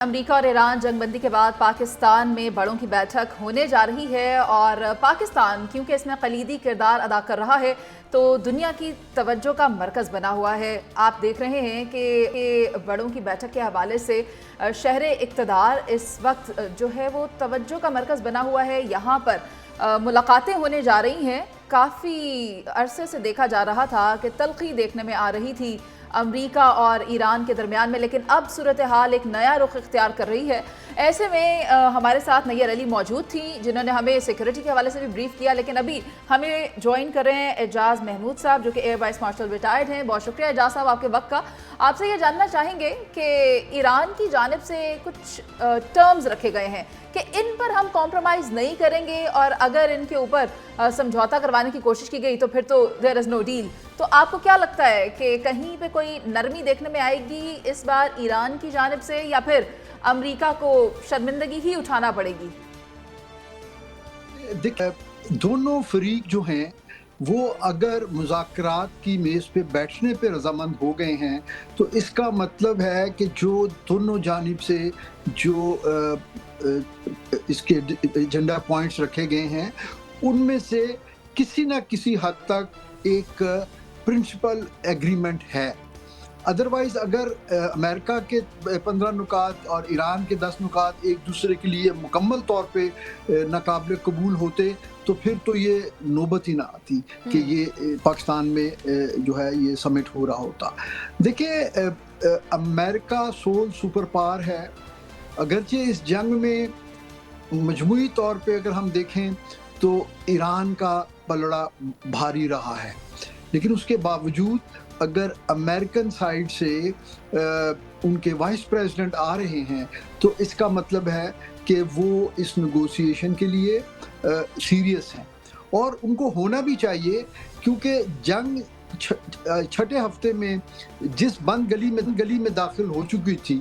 امریکہ اور ایران جنگ بندی کے بعد پاکستان میں بڑوں کی بیٹھک ہونے جا رہی ہے اور پاکستان کیونکہ اس میں کلیدی کردار ادا کر رہا ہے تو دنیا کی توجہ کا مرکز بنا ہوا ہے۔ آپ دیکھ رہے ہیں کہ بڑوں کی بیٹھک کے حوالے سے شہر اقتدار اس وقت جو ہے وہ توجہ کا مرکز بنا ہوا ہے۔ یہاں پر ملاقاتیں ہونے جا رہی ہیں۔ کافی عرصے سے دیکھا جا رہا تھا کہ تلخی دیکھنے میں آ رہی تھی امریکہ اور ایران کے درمیان میں، لیکن اب صورتحال ایک نیا رخ اختیار کر رہی ہے۔ ایسے میں ہمارے ساتھ نیّر علی موجود تھیں جنہوں نے ہمیں سیکورٹی کے حوالے سے بھی بریف کیا، لیکن ابھی ہمیں جوائن کر رہے ہیں اعجاز محمود صاحب جو کہ ایئر وائس مارشل ریٹائرڈ ہیں۔ بہت شکریہ اعجاز صاحب آپ کے وقت کا۔ آپ سے یہ جاننا چاہیں گے کہ ایران کی جانب سے کچھ ٹرمز رکھے گئے ہیں کہ ان پر ہم کمپرومائز نہیں کریں گے، اور اگر ان کے اوپر سمجھوتا کروانے کی کوشش کی گئی تو پھر تو دیر از نو ڈیل۔ تو آپ کو کیا لگتا ہے کہ کہیں پہ کوئی نرمی دیکھنے میں آئے گی اس بار ایران کی جانب سے، یا پھر امریکہ کو شرمندگی ہی اٹھانا پڑے گی؟ دیکھیں، دونوں فریق جو ہیں وہ اگر مذاکرات کی میز پہ بیٹھنے پہ رضامند ہو گئے ہیں تو اس کا مطلب ہے کہ جو دونوں جانب سے جو اس کے ایجنڈا پوائنٹس رکھے گئے ہیں ان میں سے کسی نہ کسی حد تک ایک پرنسپل ایگریمنٹ ہے۔ ادروائز اگر امریکہ کے 15 نکات اور ایران کے 10 نکات ایک دوسرے کے لیے مکمل طور پہ ناقابل قبول ہوتے تو پھر تو یہ نوبت ہی نہ آتی کہ یہ پاکستان میں جو ہے یہ سمٹ ہو رہا ہوتا۔ دیکھیں، امریکہ سول سپر پاور ہے، اگرچہ اس جنگ میں مجموعی طور پہ اگر ہم دیکھیں تو ایران کا پلڑا بھاری رہا ہے، لیکن اس کے باوجود اگر امریکن سائیڈ سے ان کے وائس پریزیڈنٹ آ رہے ہیں تو اس کا مطلب ہے کہ وہ اس نیگوسیشن کے لیے سیریس ہیں، اور ان کو ہونا بھی چاہیے، کیونکہ جنگ چھٹے ہفتے میں جس بند گلی میں داخل ہو چکی تھی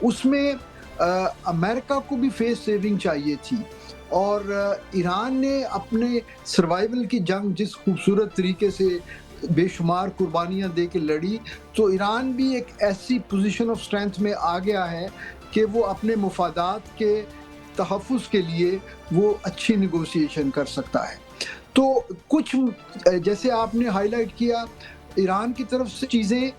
اس میں امریکہ کو بھی فیس سیونگ چاہیے تھی، اور ایران نے اپنے سروائیول کی جنگ جس خوبصورت طریقے سے بے شمار قربانیاں دے کے لڑی، تو ایران بھی ایک ایسی پوزیشن آف سٹرینتھ میں آ گیا ہے کہ وہ اپنے مفادات کے تحفظ کے لیے وہ اچھی نیگوسیشن کر سکتا ہے۔ تو کچھ جیسے آپ نے ہائی لائٹ کیا، ایران کی طرف سے چیزیں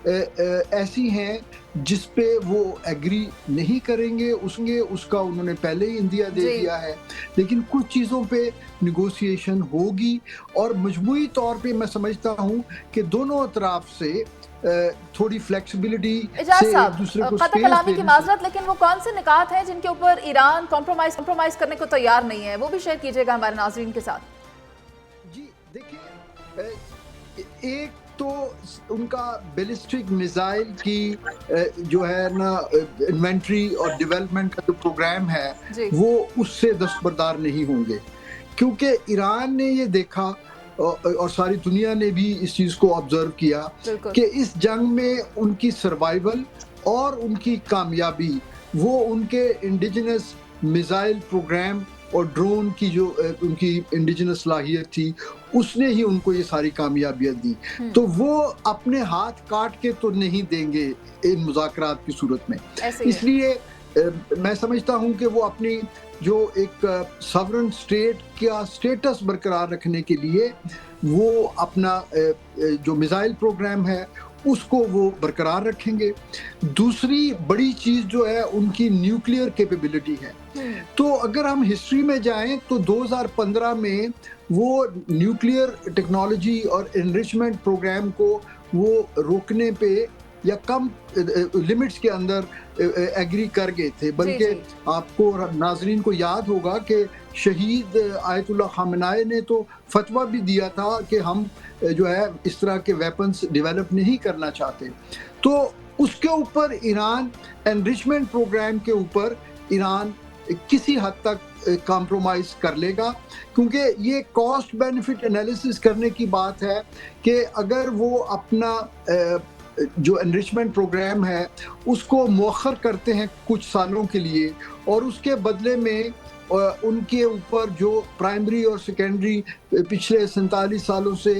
ایسی ہیں جس پہ وہ ایگری نہیں کریں گے، اس کا انہوں نے پہلے ہی اندیا دے دیا ہے، لیکن کچھ چیزوں پہ نیگوسیشن ہوگی، اور مجموعی طور پہ میں سمجھتا ہوں کہ دونوں اطراف سے تھوڑی فلیکسیبلٹی سے ایک دوسرے کو قطع کلامی کی معذرت، لیکن وہ کون سے نکات ہیں جن کے اوپر ایران کمپرومائز کرنے کو تیار نہیں ہے، وہ بھی شیئر کیجئے گا ہمارے ناظرین کے ساتھ۔ جی دیکھیں، ایک تو ان کا بیلسٹک میزائل کی جو ہے نا انوینٹری اور ڈیولپمنٹ کا جو پروگرام ہے وہ اس سے دستبردار نہیں ہوں گے، کیونکہ ایران نے یہ دیکھا اور ساری دنیا نے بھی اس چیز کو آبزرو کیا کہ اس جنگ میں ان کی سروائیول اور ان کی کامیابی وہ ان کے انڈیجنس میزائل پروگرام اور ڈرون کی جو ان کی انڈیجنس صلاحیت تھی اس نے ہی ان کو یہ ساری کامیابیاں دی، تو وہ اپنے ہاتھ کاٹ کے تو نہیں دیں گے ان مذاکرات کی صورت میں۔ اس لیے میں سمجھتا ہوں کہ وہ اپنی جو ایک ساورن سٹیٹ کا سٹیٹس برقرار رکھنے کے لیے وہ اپنا جو میزائل پروگرام ہے اس کو وہ برقرار رکھیں گے۔ دوسری بڑی چیز جو ہے ان کی نیوکلیئر کیپیبلٹی ہے، تو اگر ہم ہسٹری میں جائیں تو 2015 میں وہ نیوکلیئر ٹیکنالوجی اور انریچمنٹ پروگرام کو وہ روکنے پہ یا کم لمٹس کے اندر ایگری کر گئے تھے، بلکہ آپ کو ناظرین کو یاد ہوگا کہ شہید آیت اللہ خامنہ نے تو فتویٰ بھی دیا تھا کہ ہم جو ہے اس طرح کے ویپنز ڈیولپ نہیں کرنا چاہتے، تو اس کے اوپر ایران انریچمنٹ پروگرام کے اوپر ایران کسی حد تک کمپرومائز کر لے گا، کیونکہ یہ کاسٹ بینیفٹ انالیسس کرنے کی بات ہے کہ اگر وہ اپنا جو انریچمنٹ پروگرام ہے اس کو مؤخر کرتے ہیں کچھ سالوں کے لیے، اور اس کے بدلے میں ان کے اوپر جو پرائمری اور سیکنڈری پچھلے 47 سالوں سے